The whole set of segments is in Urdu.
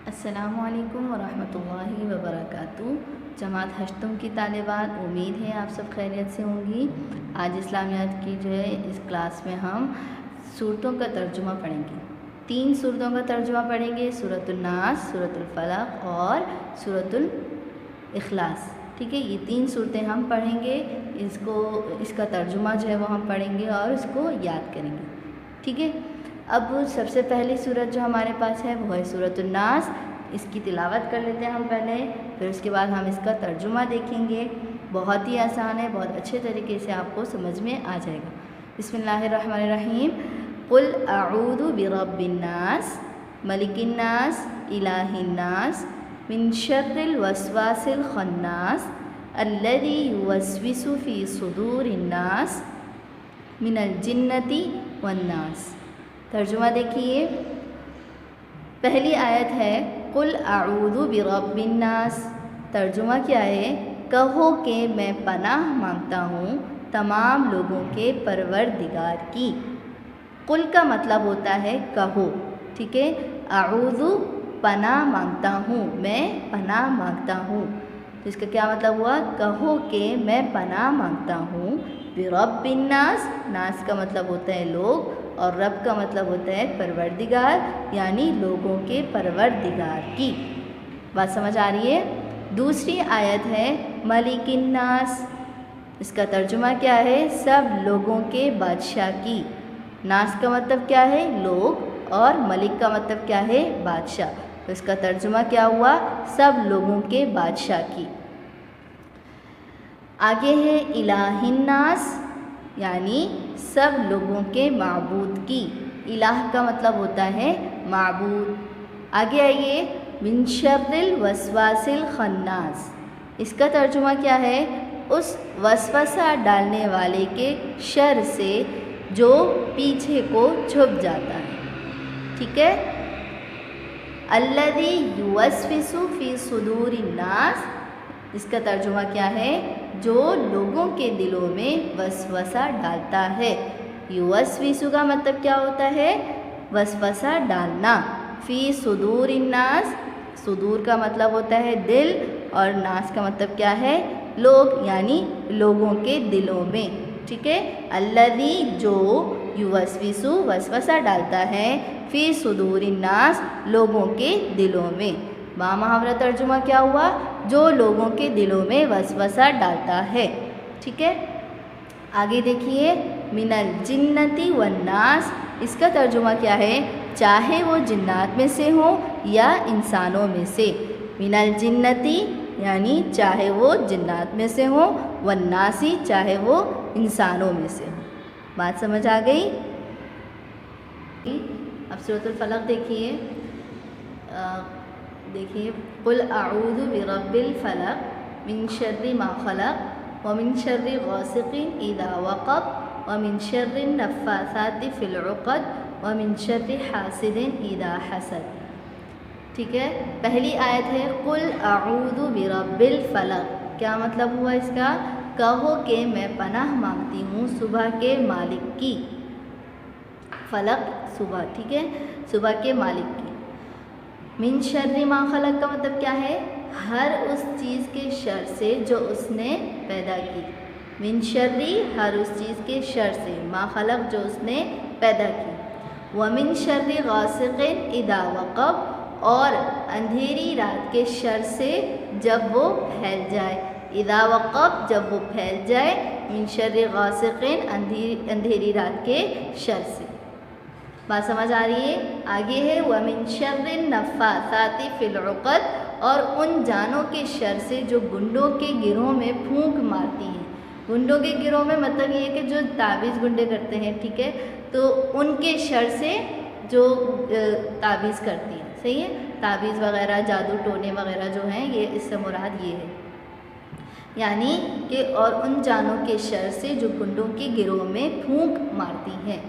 السلام علیکم ورحمۃ اللہ وبرکاتہ۔ جماعت ہشتم کی طالبات، امید ہے آپ سب خیریت سے ہوں گی۔ آج اسلامیات کی جو ہے اس کلاس میں ہم صورتوں کا ترجمہ پڑھیں گے۔ 3 صورتوں کا ترجمہ پڑھیں گے، سورۃ الناس، سورۃ الفلق اور سورۃ الاخلاص۔ ٹھیک ہے، یہ 3 صورتیں ہم پڑھیں گے، اس کا ترجمہ جو ہے وہ ہم پڑھیں گے اور اس کو یاد کریں گے۔ ٹھیک ہے، اب سب سے پہلی صورت جو ہمارے پاس ہے وہ ہے سورۃ الناس۔ اس کی تلاوت کر لیتے ہیں ہم پہلے، پھر اس کے بعد ہم اس کا ترجمہ دیکھیں گے۔ بہت ہی آسان ہے، بہت اچھے طریقے سے آپ کو سمجھ میں آ جائے گا۔ بسم اللہ الرحمن الرحیم۔ قل اعوذ برب الناس، ملک الناس، الہ الناس، من شر الوسواس الخناس، الذی یوسوس فی صدور الناس، من الجنۃ والناس۔ ترجمہ دیکھیے، پہلی آیت ہے قل اعوذ برب الناس۔ ترجمہ کیا ہے؟ کہو کہ میں پناہ مانگتا ہوں تمام لوگوں کے پروردگار کی۔ قل کا مطلب ہوتا ہے کہو، ٹھیک ہے، اعوذ پناہ مانگتا ہوں، میں پناہ مانگتا ہوں، تو اس کا کیا مطلب ہوا؟ کہو کہ میں پناہ مانگتا ہوں برب الناس، ناس کا مطلب ہوتا ہے لوگ اور رب کا مطلب ہوتا ہے پروردگار، یعنی لوگوں کے پروردگار کی۔ بات سمجھ آ رہی ہے؟ دوسری آیت ہے ملک الناس۔ اس کا ترجمہ کیا ہے؟ سب لوگوں کے بادشاہ کی۔ ناس کا مطلب کیا ہے؟ لوگ، اور ملک کا مطلب کیا ہے؟ بادشاہ۔ تو اس کا ترجمہ کیا ہوا؟ سب لوگوں کے بادشاہ کی۔ آگے ہے الہ الناس، یعنی سب لوگوں کے معبود کی۔ الہ کا مطلب ہوتا ہے معبود۔ آگے آئیے، من شر الوسواس الخناس۔ اس کا ترجمہ کیا ہے؟ اس وسوسہ ڈالنے والے کے شر سے جو پیچھے کو چھپ جاتا ہے۔ ٹھیک ہے، الذی یوسوس فی صدور الناس۔ اس کا ترجمہ کیا ہے؟ جو لوگوں کے دلوں میں وسوسہ ڈالتا ہے۔ یوسوس کا مطلب کیا ہوتا ہے؟ وسوسہ ڈالنا۔ فی صدور الناس، صدور کا مطلب ہوتا ہے دل، اور ناس کا مطلب کیا ہے؟ لوگ، یعنی لوگوں کے دلوں میں۔ ٹھیک ہے، الذی جو یوسوس وسوسہ ڈالتا ہے، فی صدور الناس لوگوں کے دلوں میں۔ با محاورہ ترجمہ کیا ہوا؟ جو لوگوں کے دلوں میں وسوسہ ڈالتا ہے۔ ٹھیک ہے، آگے دیکھیے، من الجنۃ والناس۔ اس کا ترجمہ کیا ہے؟ چاہے وہ جنات میں سے ہوں یا انسانوں میں سے۔ من الجنۃ یعنی چاہے وہ جنات میں سے ہوں، والناس چاہے وہ انسانوں میں سے ہوں۔ بات سمجھ آ گئی؟ اب سورۃ الفلق دیکھیے، قل اعوذ برب الفلق من شر ما خلق ومن شر غاسق اذا وقب ومن شر النفاثات فی العقد ومن شر حاسد اذا حسد۔ ٹھیک ہے، پہلی آیت ہے قل اعوذ برب الفلق۔ کیا مطلب ہوا اس کا؟ کہو کہ میں پناہ مانگتی ہوں صبح کے مالک کی۔ فلق صبح، ٹھیک ہے، صبح کے مالک کی۔ من شر ما خلق کا مطلب کیا ہے؟ ہر اس چیز کے شر سے جو اس نے پیدا کی۔ من شر، ہر اس چیز کے شر سے، ما خلق جو اس نے پیدا کی۔ ومن شر غاسق اذا وقب، اور اندھیری رات کے شر سے جب وہ پھیل جائے۔ اذا وقب، جب وہ پھیل جائے۔ من شر غاسق، اندھیری رات کے شر سے۔ بات سمجھ آ رہی ہے؟ آگے ہے ومن شر النفاثات فی العقد، اور ان جانوں کے شر سے جو گنڈوں کے گروہ میں پھونک مارتی ہیں۔ گنڈوں کے گروہ میں مطلب یہ ہے کہ جو تعویذ گنڈے کرتے ہیں، ٹھیک ہے، تو ان کے شر سے جو تعویذ کرتی ہیں، صحیح ہے، تعویذ وغیرہ، جادو ٹونے وغیرہ جو ہیں، یہ اس سے مراد یہ ہے، یعنی کہ اور ان جانوں کے شر سے جو گنڈوں کے گروہ میں پھونک مارتی ہیں۔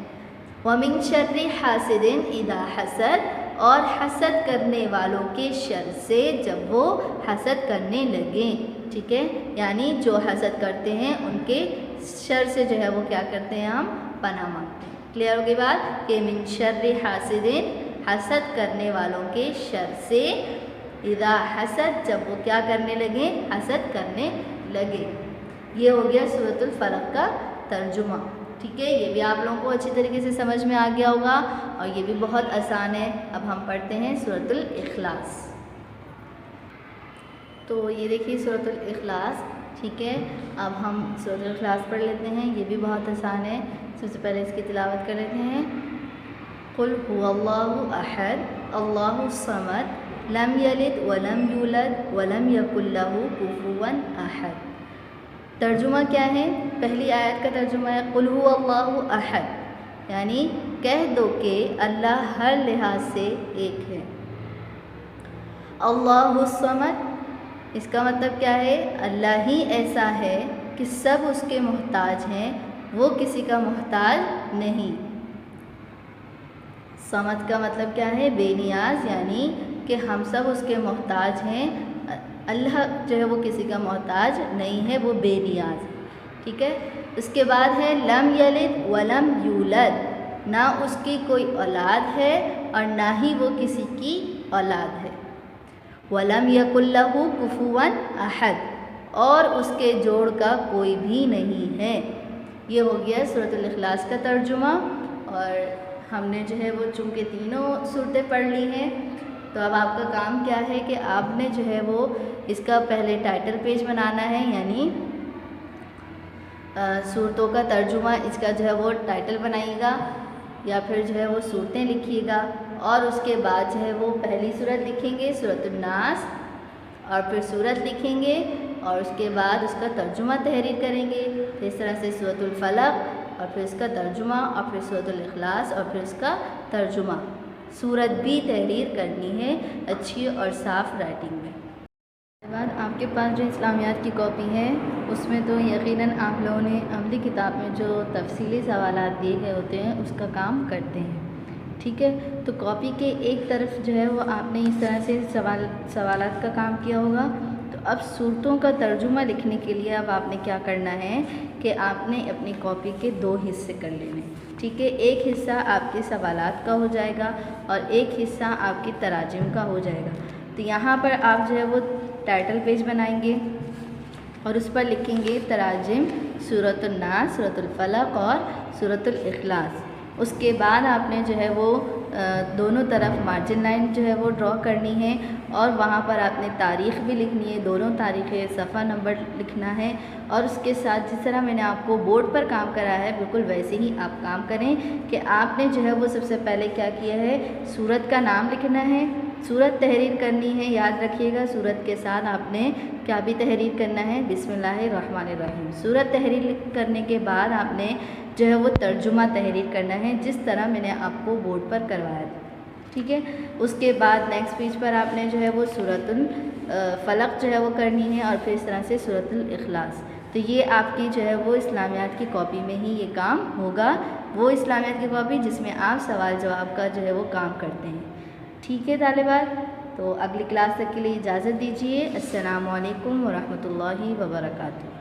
ومن شر حاسد اذا حسد، اور حسد کرنے والوں کے شر سے جب وہ حسد کرنے لگیں۔ ٹھیک ہے، یعنی جو حسد کرتے ہیں ان کے شر سے جو ہے وہ کیا کرتے ہیں؟ ہم پناہ مانگتے ہیں۔ کلیئر ہوگی بات کہ من شر حاسد حسد کرنے والوں کے شر سے، اذا حسد جب وہ کیا کرنے لگے، حسد کرنے لگے۔ یہ ہو گیا سورۃ الفلق کا ترجمہ، ٹھیک ہے۔ یہ بھی آپ لوگوں کو اچھی طریقے سے سمجھ میں آ گیا ہوگا اور یہ بھی بہت آسان ہے۔ اب ہم پڑھتے ہیں سورۃ الاخلاص۔ تو یہ دیکھیے سورۃ الاخلاص، ٹھیک ہے۔ اب ہم سورۃ الاخلاص پڑھ لیتے ہیں، یہ بھی بہت آسان ہے۔ سب سے پہلے اس کی تلاوت کر لیتے ہیں۔ قل هو اللہ احد اللہ الصمد لم یلد ولم یولد ولم یکن لہ کفوا احد۔ ترجمہ کیا ہے؟ پہلی آیت کا ترجمہ ہے قل هو اللہ احد، یعنی کہہ دو کہ اللہ ہر لحاظ سے ایک ہے۔ اللہ الصمد، اس کا مطلب کیا ہے؟ اللہ ہی ایسا ہے کہ سب اس کے محتاج ہیں، وہ کسی کا محتاج نہیں۔ صمد کا مطلب کیا ہے؟ بے نیاز، یعنی کہ ہم سب اس کے محتاج ہیں، اللہ جو ہے وہ کسی کا محتاج نہیں ہے، وہ بے نیاز، ٹھیک ہے۔ اس کے بعد ہے لم یلد ولم یولد، نہ اس کی کوئی اولاد ہے اور نہ ہی وہ کسی کی اولاد ہے۔ ولم یکن لہ کفوا احد، اور اس کے جوڑ کا کوئی بھی نہیں ہے۔ یہ ہو گیا سورۃ الاخلاص کا ترجمہ، اور ہم نے جو ہے وہ چونکہ تینوں صورتیں پڑھ لی ہیں، تو اب آپ کا کام کیا ہے کہ آپ نے جو ہے وہ اس کا پہلے ٹائٹل پیج بنانا ہے، یعنی صورتوں کا ترجمہ، اس کا جو ہے وہ ٹائٹل بنائیے گا یا پھر جو ہے وہ صورتیں لکھیے گا، اور اس کے بعد جو ہے وہ پہلی صورت لکھیں گے سورۃ الناس، اور پھر صورت لکھیں گے اور اس کے بعد اس کا ترجمہ تحریر کریں گے، اس طرح سے سورۃ الفلق اور پھر اس کا ترجمہ، اور پھر سورۃ الاخلاص اور پھر اس کا ترجمہ۔ صورت بھی تحریر کرنی ہے اچھی اور صاف رائٹنگ میں۔ بعد آپ کے پاس جو اسلامیات کی کاپی ہے اس میں تو یقیناً آپ لوگوں نے عملی کتاب میں جو تفصیلی سوالات دیے گئے ہوتے ہیں اس کا کام کرتے ہیں، ٹھیک ہے۔ تو کاپی کے ایک طرف جو ہے وہ آپ نے اس طرح سے سوالات کا کام کیا ہوگا۔ تو اب صورتوں کا ترجمہ لکھنے کے لیے اب آپ نے کیا کرنا ہے کہ آپ نے اپنی کاپی کے دو حصے کر لینے، ٹھیک ہے۔ ایک حصہ آپ کے سوالات کا ہو جائے گا اور ایک حصہ آپ کی تراجم کا ہو جائے گا۔ تو یہاں پر آپ جو ہے وہ ٹائٹل پیج بنائیں گے اور اس پر لکھیں گے تراجم سورۃ الناس، سورۃ الفلق اور سورۃ الاخلاص۔ اس کے بعد آپ نے جو ہے وہ دونوں طرف مارجن لائن جو ہے وہ ڈرا کرنی ہے، اور وہاں پر آپ نے تاریخ بھی لکھنی ہے، دونوں تاریخیں، صفحہ نمبر لکھنا ہے، اور اس کے ساتھ جس طرح میں نے آپ کو بورڈ پر کام کرایا ہے بالکل ویسے ہی آپ کام کریں کہ آپ نے جو ہے وہ سب سے پہلے کیا کیا ہے، سورت کا نام لکھنا ہے، سورت تحریر کرنی ہے، یاد رکھیے گا سورت کے ساتھ آپ نے کیا بھی تحریر کرنا ہے، بسم اللہ الرحمن الرحیم۔ سورت تحریر کرنے کے بعد آپ نے جو ہے وہ ترجمہ تحریر کرنا ہے جس طرح میں نے آپ کو بورڈ پر کروایا تھا، ٹھیک ہے۔ اس کے بعد نیکسٹ پیج پر آپ نے جو ہے وہ سورۃ الفلق جو ہے وہ کرنی ہے، اور پھر اس طرح سے سورۃ الاخلاص۔ تو یہ آپ کی جو ہے وہ اسلامیات کی کاپی میں ہی یہ کام ہوگا، وہ اسلامیات کی کاپی جس میں آپ سوال جواب کا جو ہے وہ کام کرتے ہیں، ٹھیک ہے طالبات۔ تو اگلی کلاس تک کے لیے اجازت دیجیے۔ السلام علیکم ورحمۃ اللہ وبرکاتہ۔